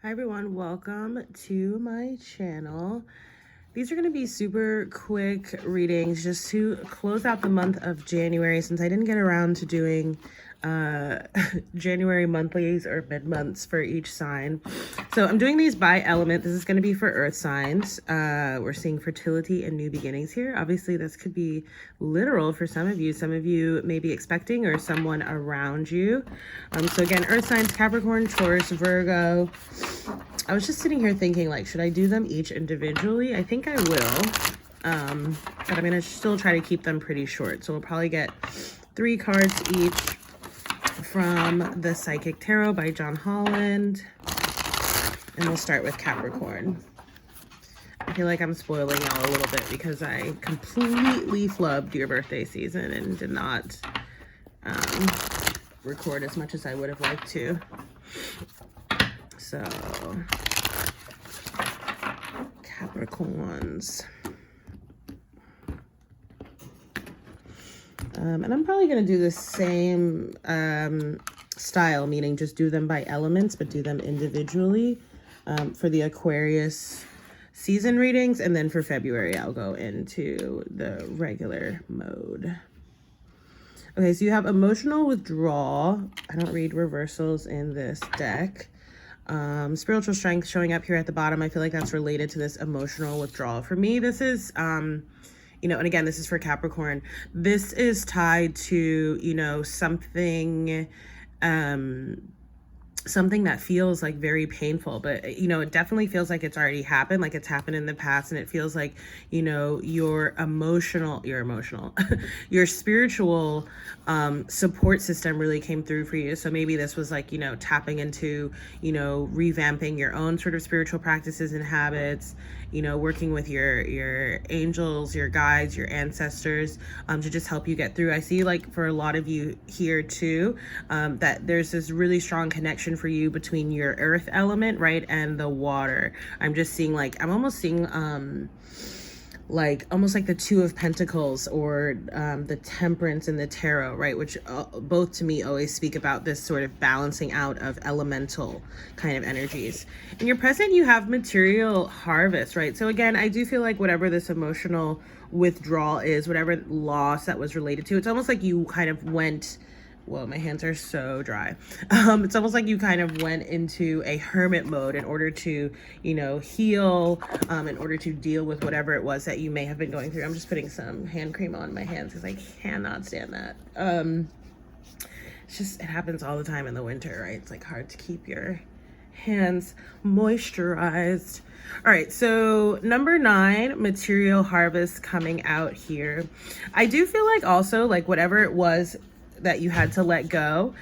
Hi everyone, welcome to my channel. These are going to be super quick readings just to close out the month of January since I didn't get around to doing January monthlies or mid-months for each sign. So I'm doing these by element. This is going to be for earth signs. We're seeing fertility and new beginnings here. Obviously, this could be literal for some of you. Some of you may be expecting or someone around you. So again, earth signs, Capricorn, Taurus, Virgo. I was just sitting here thinking, like, should I do them each individually? I think I will. But I'm going to still try to keep them pretty short. So we'll probably get 3 cards each from the Psychic Tarot by John Holland. And we'll start with Capricorn. I feel like I'm spoiling y'all a little bit because I completely flubbed your birthday season and did not record as much as I would have liked to. So, Capricorns. And I'm probably going to do the same style, meaning just do them by elements, but do them individually for the Aquarius season readings. And then for February, I'll go into the regular mode. Okay, so you have emotional withdrawal. I don't read reversals in this deck. Spiritual strength showing up here at the bottom. I feel like that's related to this emotional withdrawal. For me, this is, you know, and again, this is for Capricorn. This is tied to, you know, something, something that feels like very painful, but you know, it definitely feels like it's already happened, like it's happened in the past, and it feels like, you know, your your spiritual support system really came through for you. So maybe this was like, you know, tapping into, you know, revamping your own sort of spiritual practices and habits, you know, working with your angels, your guides, your ancestors, to just help you get through. I see, like, for a lot of you here too, that there's this really strong connection for you between your earth element, right, and the water. I'm just seeing, like, I'm almost seeing like almost like the 2 of Pentacles or the Temperance and the Tarot, right, which both to me always speak about this sort of balancing out of elemental kind of energies. In your present, you have material harvest, right? So again, I do feel like whatever this emotional withdrawal is, whatever loss that was related to, it's almost like you kind of went, well, my hands are so dry. It's almost like you kind of went into a hermit mode in order to, you know, heal, in order to deal with whatever it was that you may have been going through. I'm just putting some hand cream on my hands because I cannot stand that. It's just, it happens all the time in the winter, right? It's like hard to keep your hands moisturized. All right, so number 9, material harvest coming out here. I do feel like also, like, whatever it was that you had to let go,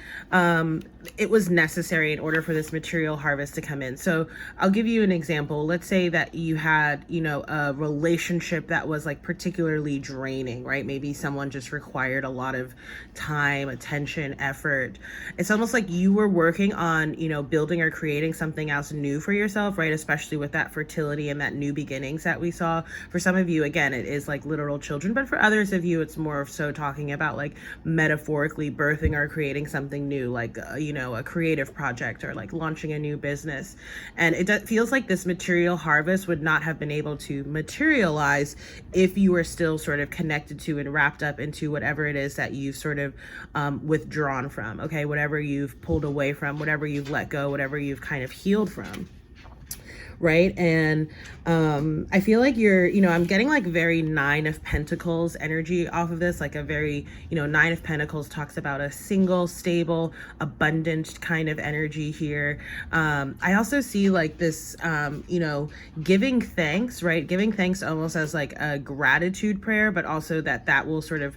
it was necessary in order for this material harvest to come in. So I'll give you an example. Let's say that you had, you know, a relationship that was like particularly draining, right? Maybe someone just required a lot of time, attention, effort. It's almost like you were working on, you know, building or creating something else new for yourself, right? Especially with that fertility and that new beginnings that we saw. For some of you, again, it is like literal children, but for others of you, it's more so talking about like metaphorically birthing or creating something new, like, you know, a creative project or like launching a new business. And it feels like this material harvest would not have been able to materialize if you were still sort of connected to and wrapped up into whatever it is that you've sort of withdrawn from, okay? Whatever you've pulled away from, whatever you've let go, whatever you've kind of healed from. Right. And I feel like you're, you know, I'm getting like very 9 of Pentacles energy off of this, like a very, you know, 9 of Pentacles talks about a single, stable, abundant kind of energy here. I also see like this, you know, giving thanks, right? Giving thanks almost as like a gratitude prayer, but also that will sort of,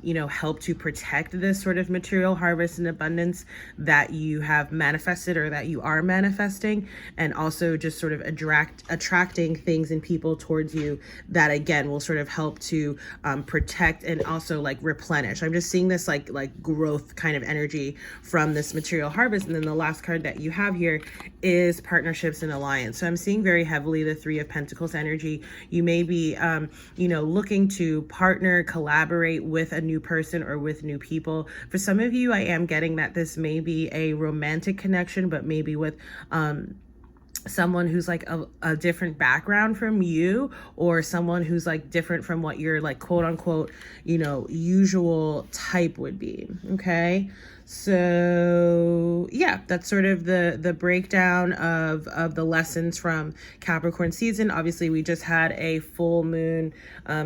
you know, help to protect this sort of material harvest and abundance that you have manifested or that you are manifesting, and also just sort of attracting things and people towards you that again will sort of help to protect and also like replenish. I'm just seeing this like growth kind of energy from this material harvest. And then the last card that you have here is partnerships and alliance. So I'm seeing very heavily the 3 of Pentacles energy. You may be you know, looking to partner, collaborate with a new person or with new people. For some of you, I am getting that this may be a romantic connection, but maybe with someone who's like a different background from you, or someone who's like different from what your like quote unquote, you know, usual type would be. Okay. So yeah, that's sort of the breakdown of the lessons from Capricorn season. Obviously, we just had a full moon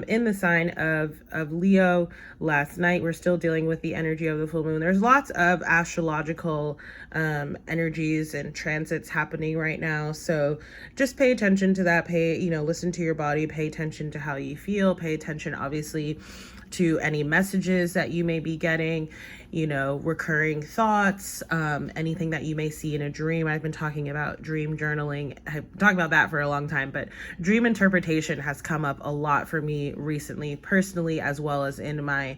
in the sign of Leo last night. We're still dealing with the energy of the full moon. There's lots of astrological energies and transits happening right now. So just pay attention to that. Listen to your body, pay attention to how you feel, pay attention, obviously, to any messages that you may be getting, you know, recurring thoughts, anything that you may see in a dream. I've been talking about dream journaling. I've talked about that for a long time, but dream interpretation has come up a lot for me recently, personally, as well as in my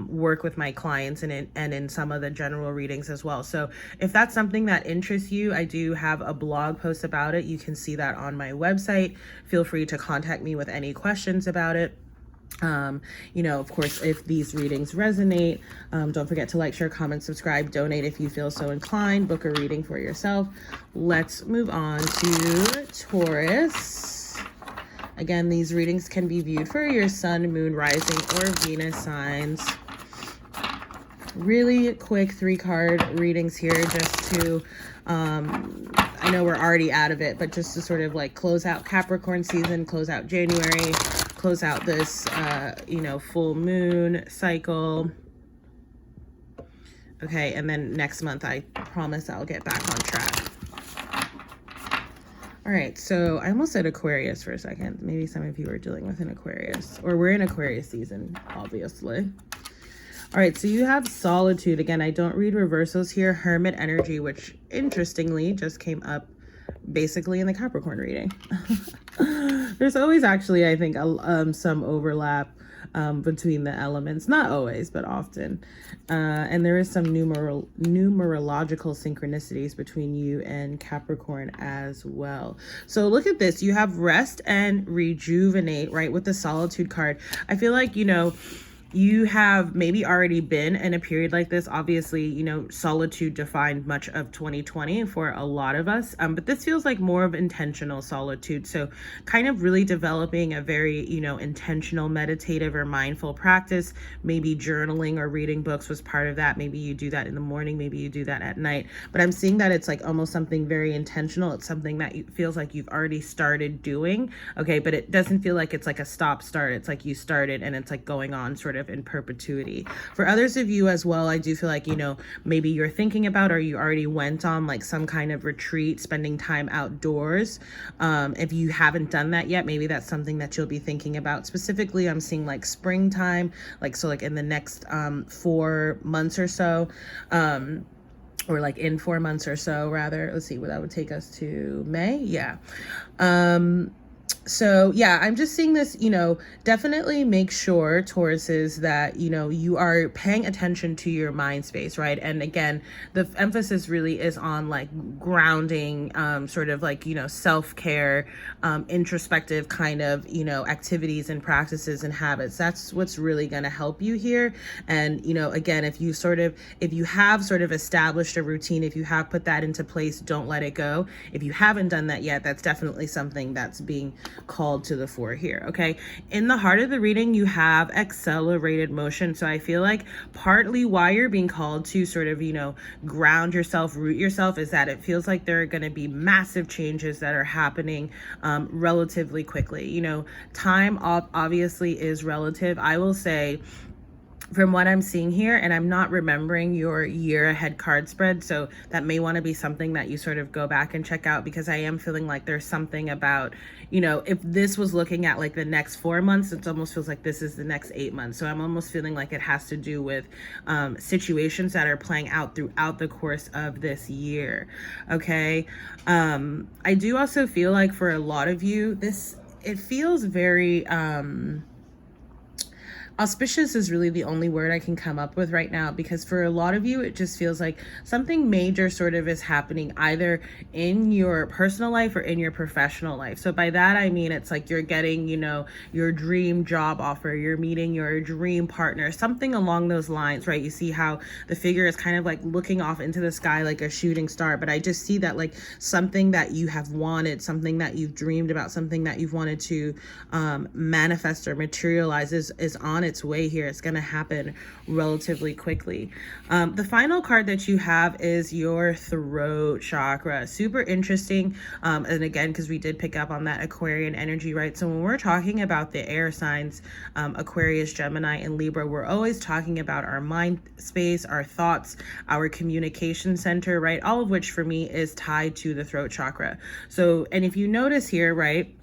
work with my clients and in some of the general readings as well. So if that's something that interests you, I do have a blog post about it. You can see that on my website. Feel free to contact me with any questions about it. Of course, if these readings resonate, don't forget to like, share, comment, subscribe, donate if you feel so inclined, book a reading for yourself. Let's move on to Taurus. Again, these readings can be viewed for your sun, moon, rising, or Venus signs. Really quick 3-card readings here, just to I know we're already out of it, but just to sort of like close out Capricorn season, close out January, close out this, full moon cycle. Okay, and then next month, I promise I'll get back on track. All right, so I almost said Aquarius for a second. Maybe some of you are dealing with an Aquarius, or we're in Aquarius season, obviously. All right, so you have solitude. Again, I don't read reversals here. Hermit energy, which interestingly just came up basically in the Capricorn reading. There's always actually, I think, some overlap between the elements. Not always, but often. And there is some numerological synchronicities between you and Capricorn as well. So look at this. You have rest and rejuvenate, right, with the solitude card. I feel like, you have maybe already been in a period like this. Obviously, solitude defined much of 2020 for a lot of us. But this feels like more of intentional solitude. So kind of really developing a very, intentional meditative or mindful practice. Maybe journaling or reading books was part of that. Maybe you do that in the morning. Maybe you do that at night. But I'm seeing that it's like almost something very intentional. It's something that feels like you've already started doing. Okay, but it doesn't feel like it's like a stop start. It's like you started and it's like going on sort of in perpetuity. For others of you as well, I do feel like, maybe you're thinking about, or you already went on like some kind of retreat, spending time outdoors. If you haven't done that yet, maybe that's something that you'll be thinking about. Specifically, I'm seeing like springtime, like in the next 4 months or so. Or like in 4 months or so, rather. Let's see, that would take us to May. Yeah. So yeah, I'm just seeing this, definitely make sure, Tauruses, that, you are paying attention to your mind space, right? And again, the emphasis really is on like grounding, sort of like, self-care, introspective kind of, activities and practices and habits. That's what's really going to help you here. And, again, if you have sort of established a routine, if you have put that into place, don't let it go. If you haven't done that yet, that's definitely something that's being called to the fore here. Okay, in the heart of the reading, you have accelerated motion. So I feel like partly why you're being called to sort of, ground yourself, root yourself, is that it feels like there are going to be massive changes that are happening relatively quickly. Time obviously is relative. I will say, from what I'm seeing here, and I'm not remembering your year ahead card spread, so that may want to be something that you sort of go back and check out, because I am feeling like there's something about, if this was looking at like the next 4 months, it almost feels like this is the next 8 months. So I'm almost feeling like it has to do with situations that are playing out throughout the course of this year. Okay. I do also feel like for a lot of you, it feels very, Auspicious is really the only word I can come up with right now, because for a lot of you, it just feels like something major sort of is happening either in your personal life or in your professional life. So by that, I mean, it's like you're getting, your dream job offer, you're meeting your dream partner, something along those lines, right? You see how the figure is kind of like looking off into the sky like a shooting star, but I just see that like something that you have wanted, something that you've dreamed about, something that you've wanted to manifest or materialize is on its way here. It's going to happen relatively quickly. The final card that you have is your throat chakra. Super interesting. And again, because we did pick up on that Aquarian energy, right? So when we're talking about the air signs, Aquarius, Gemini, and Libra, we're always talking about our mind space, our thoughts, our communication center, right? All of which for me is tied to the throat chakra. So, and if you notice here, right,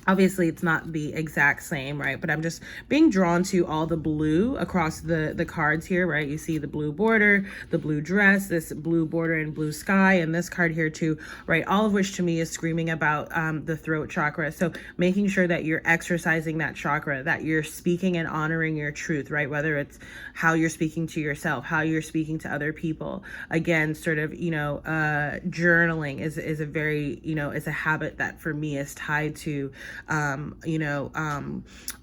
obviously it's not the exact same, right? But I'm just being drawn to all the blue across the cards here, right? You see the blue border, the blue dress, this blue border and blue sky, and this card here too, right? All of which to me is screaming about the throat chakra. So making sure that you're exercising that chakra, that you're speaking and honoring your truth, right? Whether it's how you're speaking to yourself, how you're speaking to other people. Again, sort of, journaling is a very, is a habit that for me is tied to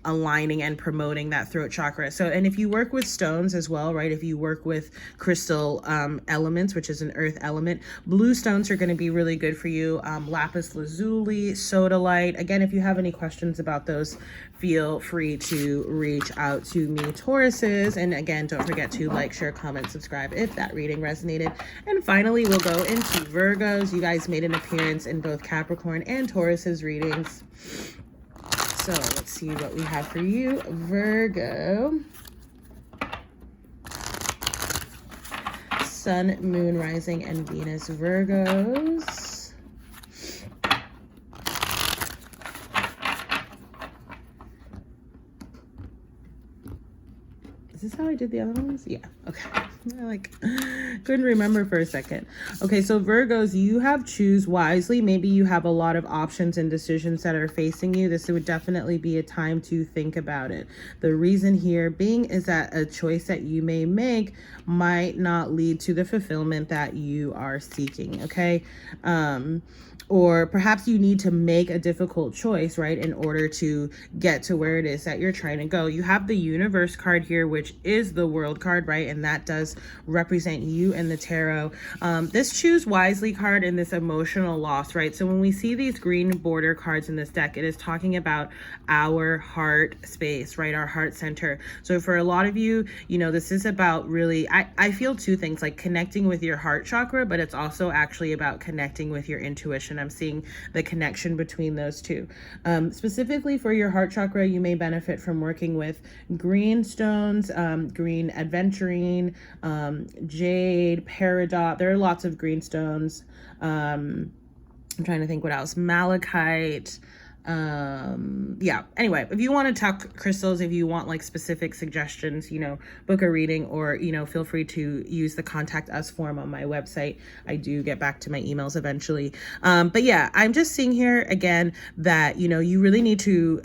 aligning and promoting that throat chakra. So, and if you work with stones as well, right? If you work with crystal elements, which is an earth element, blue stones are going to be really good for you. Lapis lazuli, sodalite. Again, if you have any questions about those, feel free to reach out to me, Tauruses. And again, don't forget to like, share, comment, subscribe if that reading resonated. And finally, we'll go into Virgos. You guys made an appearance in both Capricorn and Taurus's readings. So let's see what we have for you, Virgo. Sun, Moon, Rising, and Venus Virgos. Is this how I did the other ones? Yeah, okay. I couldn't remember for a second. Okay, so Virgos, you have choose wisely. Maybe you have a lot of options and decisions that are facing you. This would definitely be a time to think about it. The reason here being is that a choice that you may make might not lead to the fulfillment that you are seeking, okay? Or perhaps you need to make a difficult choice, right, in order to get to where it is that you're trying to go. You have the Universe card here, which is the World card, right? And that does represent you in the tarot. This choose wisely card and this emotional loss, right? So when we see these green border cards in this deck, it is talking about our heart space, right? Our heart center. So for a lot of you, this is about really, I feel two things, like connecting with your heart chakra, but it's also actually about connecting with your intuition. I'm seeing the connection between those two. Specifically for your heart chakra, you may benefit from working with green stones, green aventurine, jade, peridot. There are lots of green stones. I'm trying to think what else. Malachite. Yeah, anyway, if you want to talk crystals, if you want like specific suggestions, book a reading, or feel free to use the contact us form on my website. I do get back to my emails eventually. But yeah, I'm just seeing here again that you really need to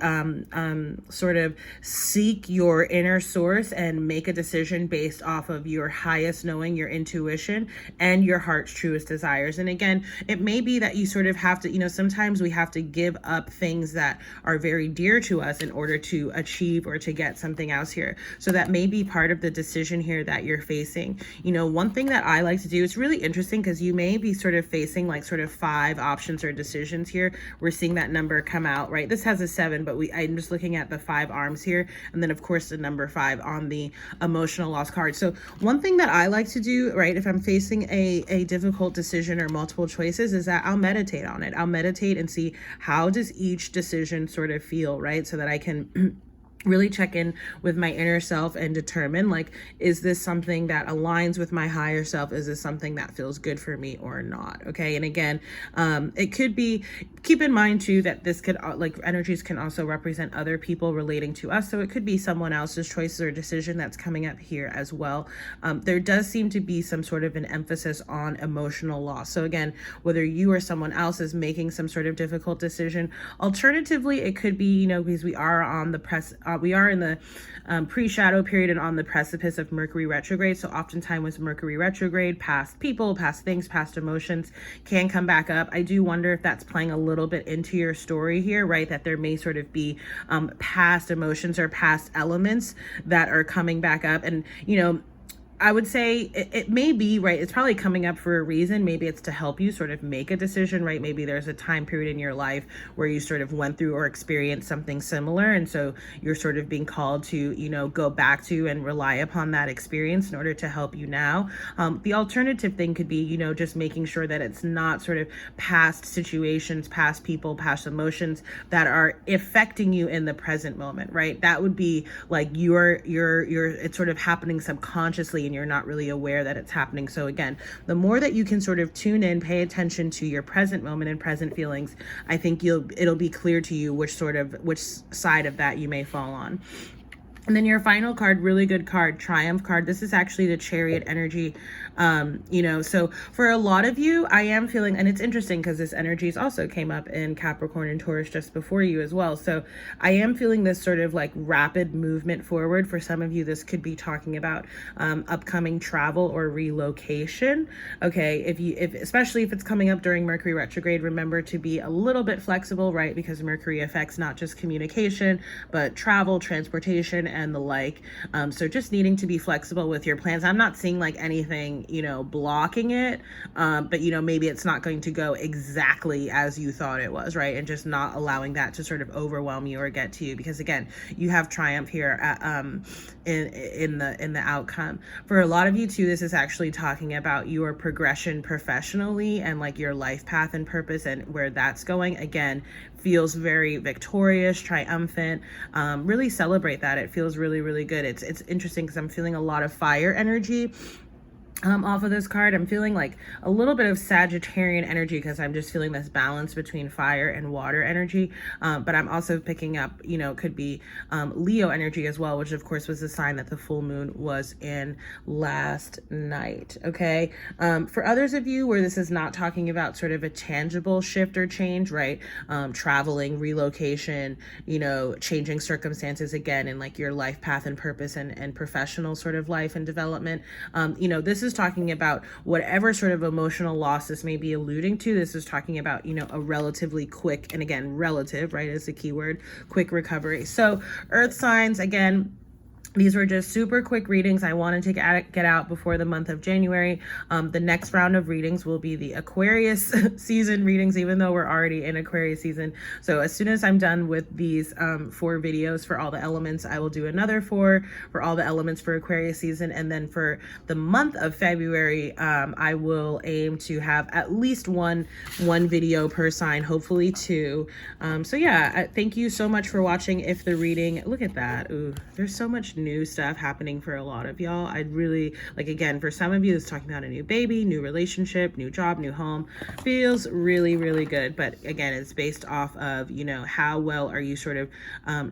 sort of seek your inner source and make a decision based off of your highest knowing, your intuition, and your heart's truest desires. And again, it may be that you sort of have to, sometimes we have to give up things that are very dear to us in order to achieve or to get something else here. So that may be part of the decision here that you're facing. One thing that I like to do, it's really interesting because you may be sort of facing like sort of 5 options or decisions here. We're seeing that number come out, right? This has a 7, but I'm just looking at the 5 arms here. And then of course the number 5 on the emotional loss card. So one thing that I like to do, right, if I'm facing a difficult decision or multiple choices, is that I'll meditate on it. I'll meditate and see how does each decision sort of feel, right? So that I can really check in with my inner self and determine, like, is this something that aligns with my higher self? Is this something that feels good for me or not? Okay. And again, it could be, keep in mind too, that this could like energies can also represent other people relating to us. So it could be someone else's choices or decision that's coming up here as well. There does seem to be some sort of an emphasis on emotional loss. So again, whether you or someone else is making some sort of difficult decision, alternatively, it could be, because we are on we are in the pre-shadow period and on the precipice of Mercury retrograde. So oftentimes with Mercury retrograde, past people, past things, past emotions can come back up. I do wonder if that's playing a little bit into your story here, right? That there may sort of be past emotions or past elements that are coming back up. And, you know, I would say it may be, right, it's probably coming up for a reason. Maybe it's to help you sort of make a decision, right? Maybe there's a time period in your life where you sort of went through or experienced something similar. And so you're sort of being called to, you know, go back to and rely upon that experience in order to help you now. The alternative thing could be, you know, just making sure that it's not sort of past situations, past people, past emotions that are affecting you in the present moment, right? That would be like it's sort of happening subconsciously and you're not really aware that it's happening. So again, the more that you can sort of tune in, pay attention to your present moment and present feelings, I think it'll be clear to you which side of that you may fall on. And then your final card, really good card, Triumph card. This is actually the Chariot energy. You know, so for a lot of you, I am feeling, and it's interesting because this energies also came up in Capricorn and Taurus just before you as well. So I am feeling this sort of like rapid movement forward. For some of you, this could be talking about upcoming travel or relocation. Okay, especially if it's coming up during Mercury retrograde, remember to be a little bit flexible, right? Because Mercury affects not just communication, but travel, transportation, and the like. So just needing to be flexible with your plans. I'm not seeing like anything, you know, blocking it, but you know, maybe it's not going to go exactly as you thought it was, right? And just not allowing that to sort of overwhelm you or get to you, because again, you have Triumph here in the outcome. For a lot of you too, this is actually talking about your progression professionally and like your life path and purpose and where that's going. Again, feels very victorious, triumphant. Really celebrate that. It feels really, really good. It's interesting because I'm feeling a lot of fire energy off of this card. I'm feeling like a little bit of Sagittarian energy because I'm just feeling this balance between fire and water energy. But I'm also picking up, you know, could be Leo energy as well, which of course was the sign that the full moon was in last night. Okay. For others of you where this is not talking about sort of a tangible shift or change, right? Traveling, relocation, you know, changing circumstances again in like your life path and purpose and professional sort of life and development. You know, this is talking about whatever sort of emotional loss this may be alluding to. This is talking about, you know, a relatively quick, and again, relative, right, is the key word, quick recovery. So Earth signs, again, these were just super quick readings I wanted to get out before the month of January. The next round of readings will be the Aquarius season readings, even though we're already in Aquarius season. So as soon as I'm done with these 4 videos for all the elements, I will do another 4 for all the elements for Aquarius season. And then for the month of February, I will aim to have at least one video per sign, hopefully 2. So yeah, thank you so much for watching. If the reading, look at that. Ooh, there's so much new stuff happening for a lot of y'all. I'd really like, again, for some of you, it's talking about a new baby, new relationship, new job, new home. Feels really, really good. But again, it's based off of, you know, how well are you sort of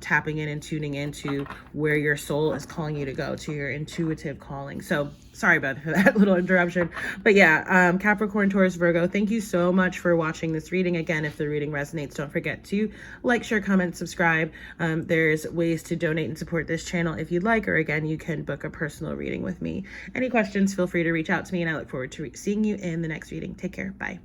tapping in and tuning into where your soul is calling you to go, to your intuitive calling. So sorry about that little interruption. But yeah, Capricorn, Taurus, Virgo, thank you so much for watching this reading. Again, if the reading resonates, don't forget to like, share, comment, subscribe. There's ways to donate and support this channel if you'd like, or again, you can book a personal reading with me. Any questions, feel free to reach out to me, and I look forward to seeing you in the next reading. Take care. Bye.